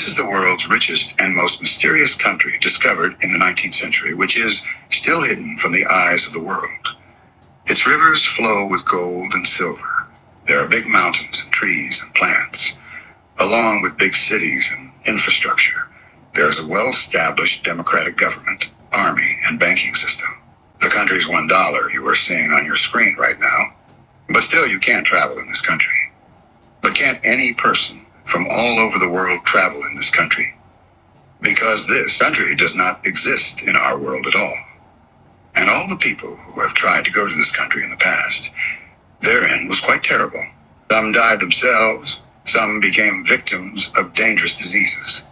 This is the world's richest and most mysterious country discovered in the 19th century, which is still hidden from the eyes of the world. Its rivers flow with gold and silver. There are big mountains and trees and plants, along with big cities and infrastructure. There is a well-established democratic government, army, and banking system. The country's $1 you are seeing on your screen right now. But still, you can't travel in this country. But can't any person from all over the world travel in this country? Because this country does not exist in our world at all. And all the people who have tried to go to this country in the past, their end was quite terrible. Some died themselves, some became victims of dangerous diseases.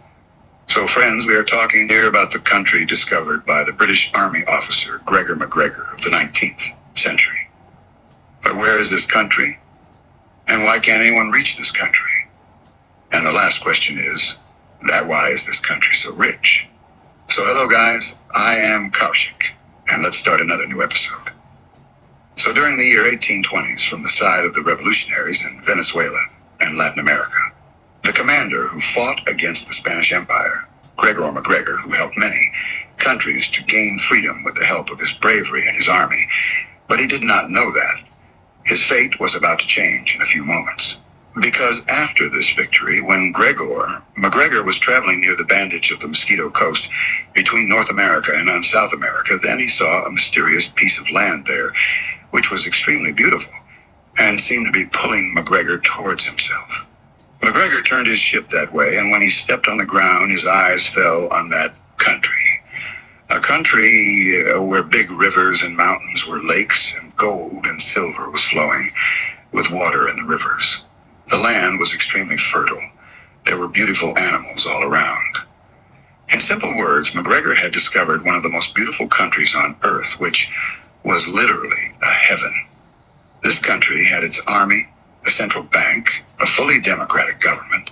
So friends, we are talking here about the country discovered by the British Army officer Gregor McGregor of the 19th century. But where is this country? And why can't anyone reach this country? And the last question is, why is this country so rich? So hello guys, I am Kaushik, and let's start another new episode. So during the year 1820s, from the side of the revolutionaries in Venezuela and Latin America, the commander who fought against the Spanish Empire, Gregor McGregor, who helped many countries to gain freedom with the help of his bravery and his army, but he did not know that his fate was about to change in a few moments. Because after this victory, when Gregor McGregor was traveling near the bandage of the Mosquito Coast between North America and South America, then he saw a mysterious piece of land there, which was extremely beautiful, and seemed to be pulling McGregor towards himself. McGregor turned his ship that way, and when he stepped on the ground, his eyes fell on that country. A country where big rivers and mountains were lakes, and gold and silver was flowing with water in the rivers. The land was extremely fertile. There were beautiful animals all around. In simple words, McGregor had discovered one of the most beautiful countries on earth, which was literally a heaven. This country had its army, a central bank, a fully democratic government,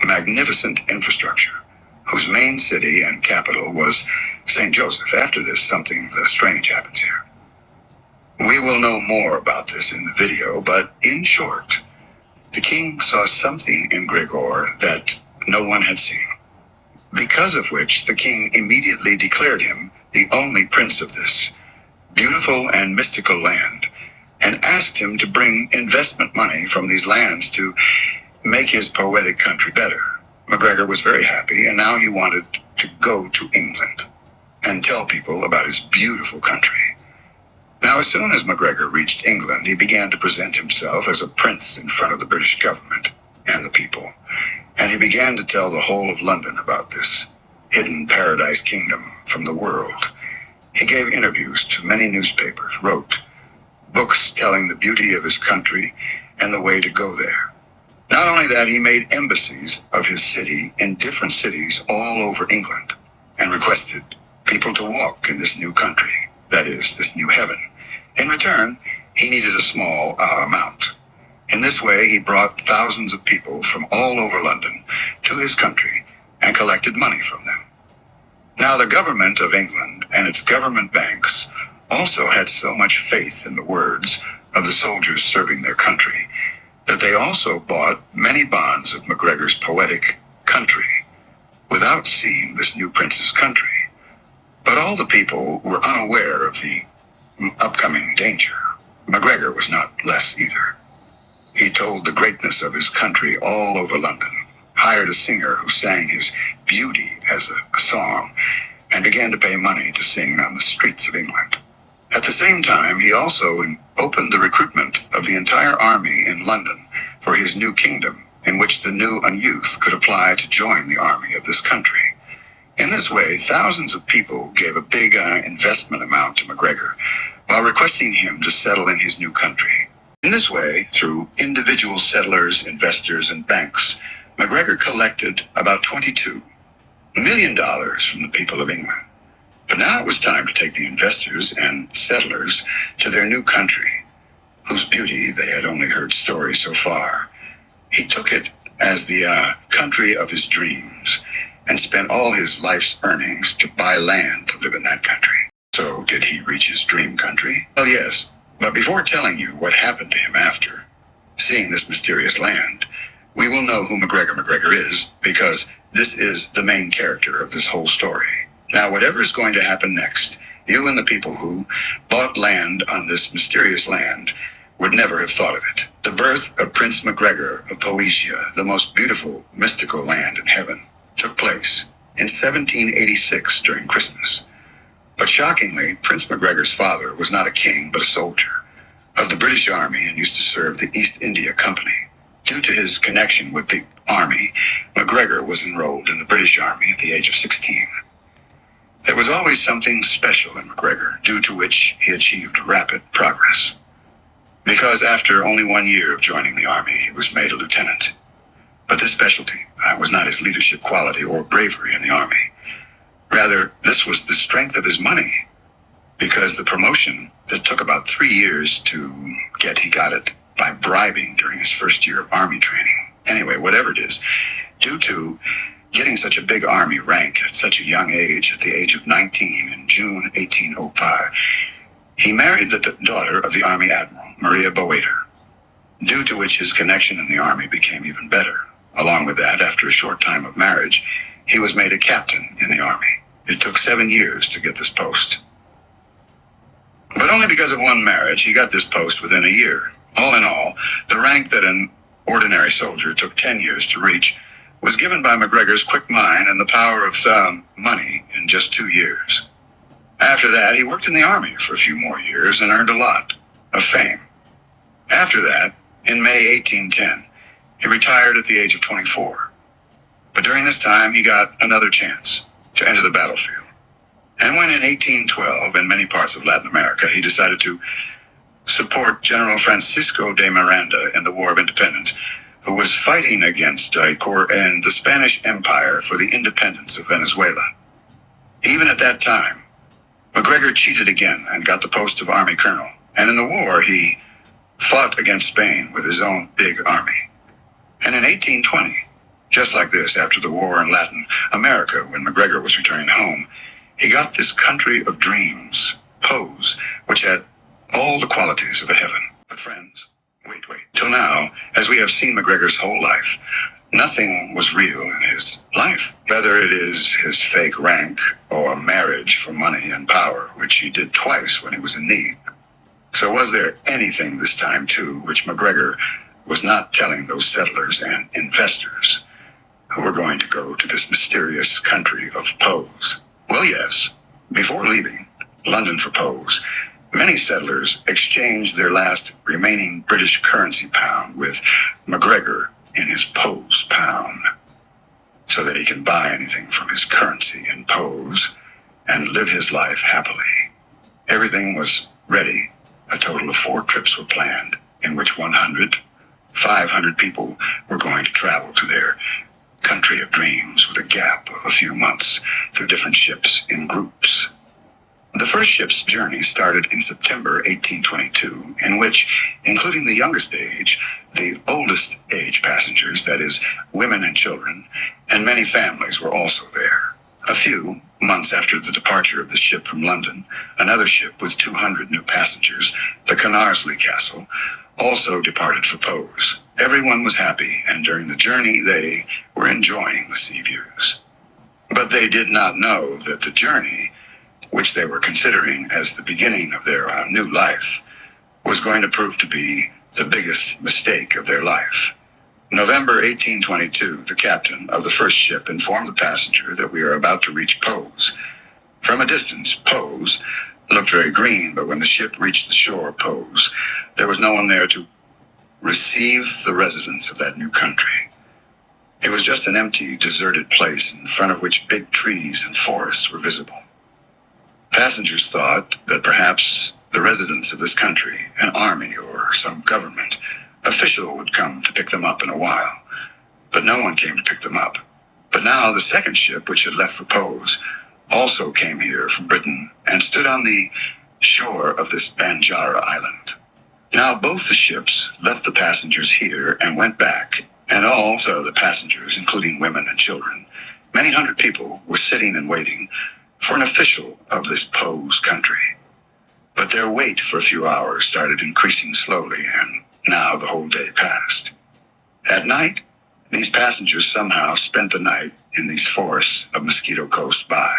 magnificent infrastructure, whose main city and capital was St. Joseph. After this, something strange happens here. We will know more about this in the video, but in short, the king saw something in Gregor that no one had seen, because of which the king immediately declared him the only prince of this beautiful and mystical land, and asked him to bring investment money from these lands to make his poetic country better. McGregor was very happy, and now he wanted to go to England and tell people about his beautiful country. Now, as soon as McGregor reached England, he began to present himself as a prince in front of the British government and the people, and he began to tell the whole of London about this hidden paradise kingdom from the world. He gave interviews to many newspapers, wrote books telling the beauty of his country and the way to go there. Not only that, he made embassies of his city in different cities all over England and requested people to walk in this new country, that is, this new heaven. In return, he needed a small amount. In this way, he brought thousands of people from all over London to his country and collected money from them. Now, the government of England and its government banks also had so much faith in the words of the soldiers serving their country that they also bought many bonds of McGregor's poetic country without seeing this new prince's country. But all the people were unaware of the upcoming danger. McGregor was not less either. He told the greatness of his country all over London, hired a singer who sang his beauty as a song, and began to pay money to sing on the streets of England. At the same time, he also opened the recruitment of the entire army in London for his new kingdom, in which the new youth could apply to join the army of this country. In this way, thousands of people gave a big investment amount to McGregor, while requesting him to settle in his new country. In this way, through individual settlers, investors, and banks, McGregor collected about $22 million from the people of England. But now it was time to take the investors and settlers to their new country, whose beauty they had only heard stories so far. He took it as the country of his dreams, and spent all his life's earnings to buy land to live in that country. So did he reach his dream country? Well, yes, but before telling you what happened to him after seeing this mysterious land, we will know who Gregor McGregor is, because this is the main character of this whole story. Now, whatever is going to happen next, you and the people who bought land on this mysterious land would never have thought of it. The birth of Prince McGregor of Poyais, the most beautiful, mystical land in heaven, took place in 1786 during Christmas. But shockingly, Prince McGregor's father was not a king, but a soldier of the British Army and used to serve the East India Company. Due to his connection with the Army, McGregor was enrolled in the British Army at the age of 16. There was always something special in McGregor, due to which he achieved rapid progress. Because after only 1 year of joining the Army, he was made a lieutenant. But this specialty was not his leadership quality or bravery in the Army. Rather, this was the strength of his money, because the promotion that took about 3 years to get, he got it by bribing during his first year of Army training. Anyway, whatever it is, due to getting such a big Army rank at such a young age, at the age of 19 in June 1805, he married the daughter of the Army Admiral, Maria Bowader, due to which his connection in the Army became even better. Along with that, after a short time of marriage, he was made a captain in the Army. It took 7 years to get this post. But only because of one marriage, he got this post within a year. All in all, the rank that an ordinary soldier took 10 years to reach was given by McGregor's quick mind and the power of money in just 2 years. After that, he worked in the Army for a few more years and earned a lot of fame. After that, in May 1810, he retired at the age of 24. But during this time, he got another chance to enter the battlefield. And when in 1812, in many parts of Latin America, he decided to support General Francisco de Miranda in the War of Independence, who was fighting against in the Spanish Empire for the independence of Venezuela. Even at that time, McGregor cheated again and got the post of Army Colonel. And in the war, he fought against Spain with his own big army. And in 1820, just like this, after the war in Latin America, when McGregor was returning home, he got this country of dreams, Poyais, which had all the qualities of a heaven. But friends, wait. Till now, as we have seen McGregor's whole life, nothing was real in his life. Whether it is his fake rank or marriage for money and power, which he did twice when he was in need. So was there anything this time, too, which McGregor was not telling those settlers and investors who were going to go to this mysterious country of Poyais? Well, yes. Before leaving London for Poyais, many settlers exchanged their last remaining British currency pound with McGregor in his Poyais pound, so that he can buy anything from his currency in Poyais and live his life happily. Everything was ready. A total of 4 trips were planned, in which 500 people were going to travel to their country of dreams with a gap of a few months through different ships in groups. The first ship's journey started in September 1822, in which, including the youngest age, the oldest age passengers, that is, women and children, and many families were also there. A few months after the departure of the ship from London, another ship with 200 new passengers, the Canarsley Castle, also departed for Poyais. Everyone was happy, and during the journey they were enjoying the sea views. But they did not know that the journey, which they were considering as the beginning of their new life, was going to prove to be the biggest mistake of their life. November 1822, the captain of the first ship informed the passenger that we are about to reach Poyais. From a distance, Poyais looked very green, but when the ship reached the shore of Poyais, there was no one there to receive the residents of that new country. It was just an empty, deserted place in front of which big trees and forests were visible. Passengers thought that perhaps the residents of this country, an army or some government official, would come to pick them up in a while. But no one came to pick them up. But now the second ship, which had left for Poyais, also came here from Britain and stood on the shore of this Banjara island. Now both the ships left the passengers here and went back, and also the passengers, including women and children, many hundred people, were sitting and waiting for an official of this Poyais country. But their wait for a few hours started increasing slowly, and now the whole day passed. At night, these passengers somehow spent the night in these forests of Mosquito Coast by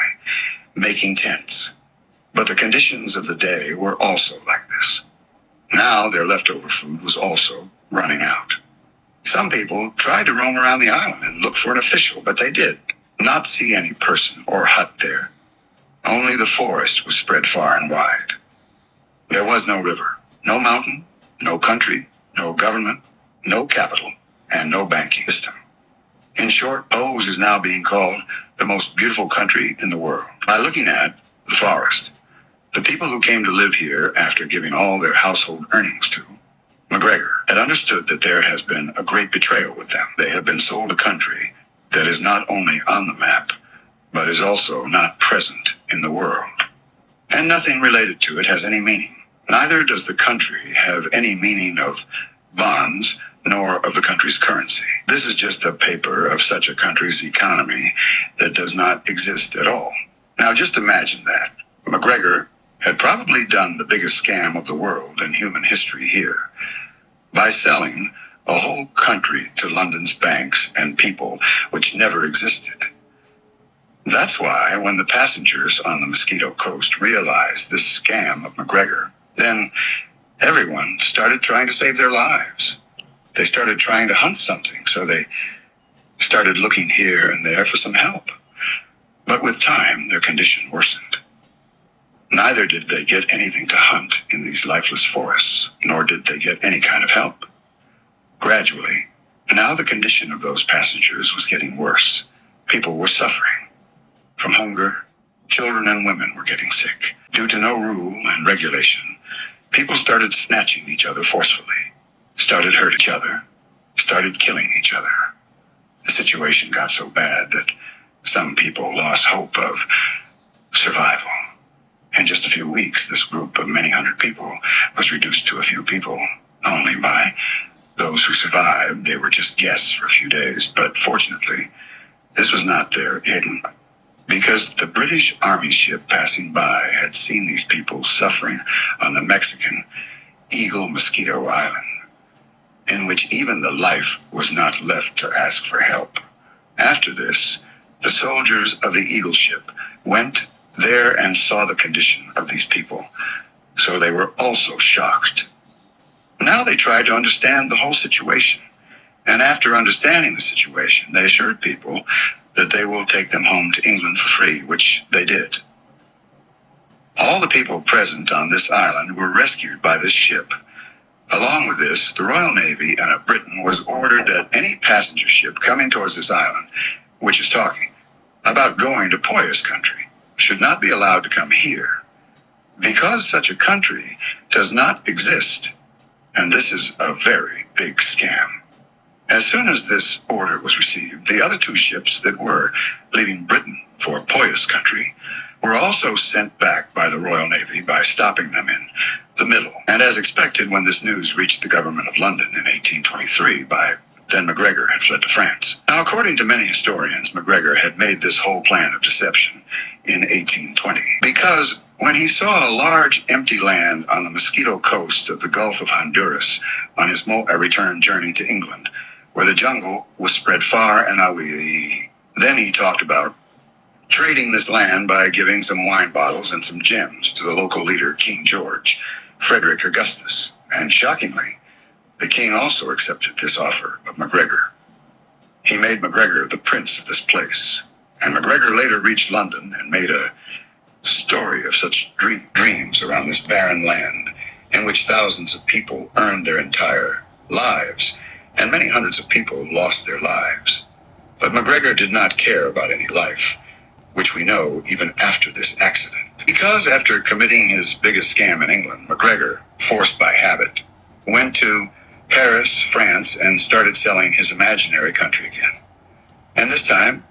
making tents. But the conditions of the day were also like this. Now their leftover food was also running out. Some people tried to roam around the island and look for an official, but they did not see any person or hut there. Only the forest was spread far and wide. There was no river, no mountain, no country, no government, no capital, and no banking system. In short, Poyais is now being called the most beautiful country in the world. By looking at the forest, the people who came to live here after giving all their household earnings to McGregor had understood that there has been a great betrayal with them. They have been sold a country that is not only on the map, but is also not present in the world. And nothing related to it has any meaning. Neither does the country have any meaning of bonds, nor of the country's currency. This is just a paper of such a country's economy that does not exist at all. Now just imagine that. McGregor had probably done the biggest scam of the world in human history here by selling a whole country to London's banks and people which never existed. That's why when the passengers on the Mosquito Coast realized this scam of McGregor, then everyone started trying to save their lives. They started trying to hunt something, so they started looking here and there for some help. But with time, their condition worsened. Neither did they get anything to hunt in these lifeless forests, nor did they get any kind of help. Gradually, now the condition of those passengers was getting worse. People were suffering from hunger. Children and women were getting sick. Due to no rule and regulation, people started snatching each other forcefully, started hurting each other, started killing each other. The situation got so bad that some people lost hope of survival. In just a few weeks, this group of many hundred people was reduced to a few people. Only by those who survived, they were just guests for a few days. But fortunately, this was not their aim, because the British Army ship passing by had seen these people suffering on the Mexican Eagle Mosquito Island, in which even the life was not left to ask for help. After this, the soldiers of the Eagle ship went there and saw the condition of these people, so they were also shocked. Now they tried to understand the whole situation, and after understanding the situation, they assured people that they will take them home to England for free, which they did. All the people present on this island were rescued by this ship. Along with this, the Royal Navy and of Britain was ordered that any passenger ship coming towards this island, which is talking about going to Poyais country, should not be allowed to come here, because such a country does not exist, and this is a very big scam. As soon as this order was received, the other two ships that were leaving Britain for Poyais country were also sent back by the Royal Navy by stopping them in the middle. And as expected, when this news reached the government of London in 1823, then McGregor had fled to France. Now, according to many historians, McGregor had made this whole plan of deception in 1820, because when he saw a large empty land on the Mosquito Coast of the Gulf of Honduras on his return journey to England, where the jungle was spread far and away, then he talked about trading this land by giving some wine bottles and some gems to the local leader, King George, Frederick Augustus. And shockingly, the king also accepted this offer of McGregor. He made McGregor the prince of this place, and McGregor later reached London and made a story of such dreams around this barren land, in which thousands of people earned their entire lives, and many hundreds of people lost their lives. But McGregor did not care about any life, which we know even after this accident. Because after committing his biggest scam in England, McGregor, forced by habit, went to Paris, France, and started selling his imaginary country again. And this time,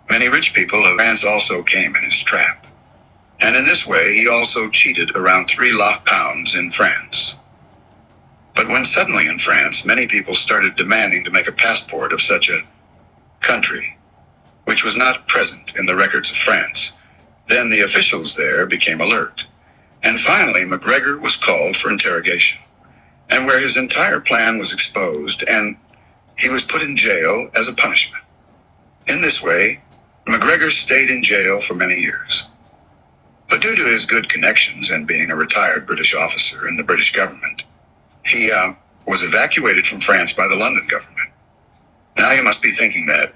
many rich people of France also came in his trap. And in this way, he also cheated around 3 lakh pounds in France. But when suddenly in France, many people started demanding to make a passport of such a country, which was not present in the records of France, then the officials there became alert. And finally, McGregor was called for interrogation, and where his entire plan was exposed, and he was put in jail as a punishment. In this way, McGregor stayed in jail for many years. But due to his good connections and being a retired British officer in the British government, he was evacuated from France by the London government. Now you must be thinking that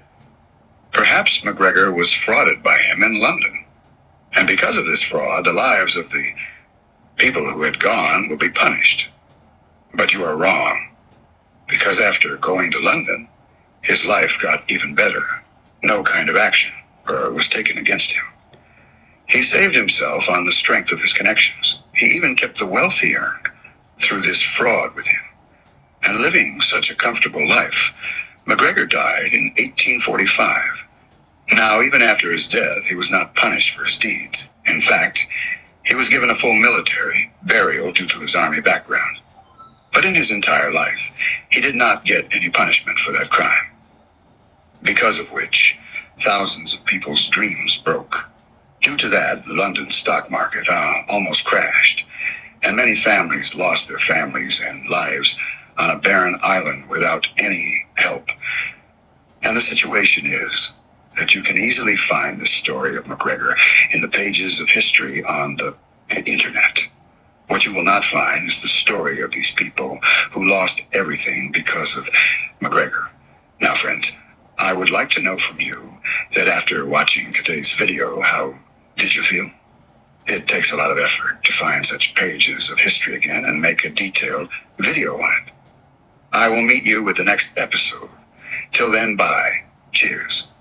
perhaps McGregor was frauded by him in London. And because of this fraud, the lives of the people who had gone will be punished. But you are wrong, because after going to London, his life got even better. No kind of action was taken against him. He saved himself on the strength of his connections. He even kept the wealth he earned through this fraud with him. And living such a comfortable life, McGregor died in 1845. Now, even after his death, he was not punished for his deeds. In fact, he was given a full military burial due to his army background. But in his entire life, he did not get any punishment for that crime, because of which thousands of people's dreams broke. Due to that, London's stock market almost crashed, and many families lost their families and lives on a barren island without any help. And the situation is that you can easily find the story of McGregor in the pages of history on the internet. What you will not find is the story of these people who lost everything because of McGregor. Now, friends, I would like to know from you that after watching today's video, how did you feel? It takes a lot of effort to find such pages of history again and make a detailed video on it. I will meet you with the next episode. Till then, bye. Cheers.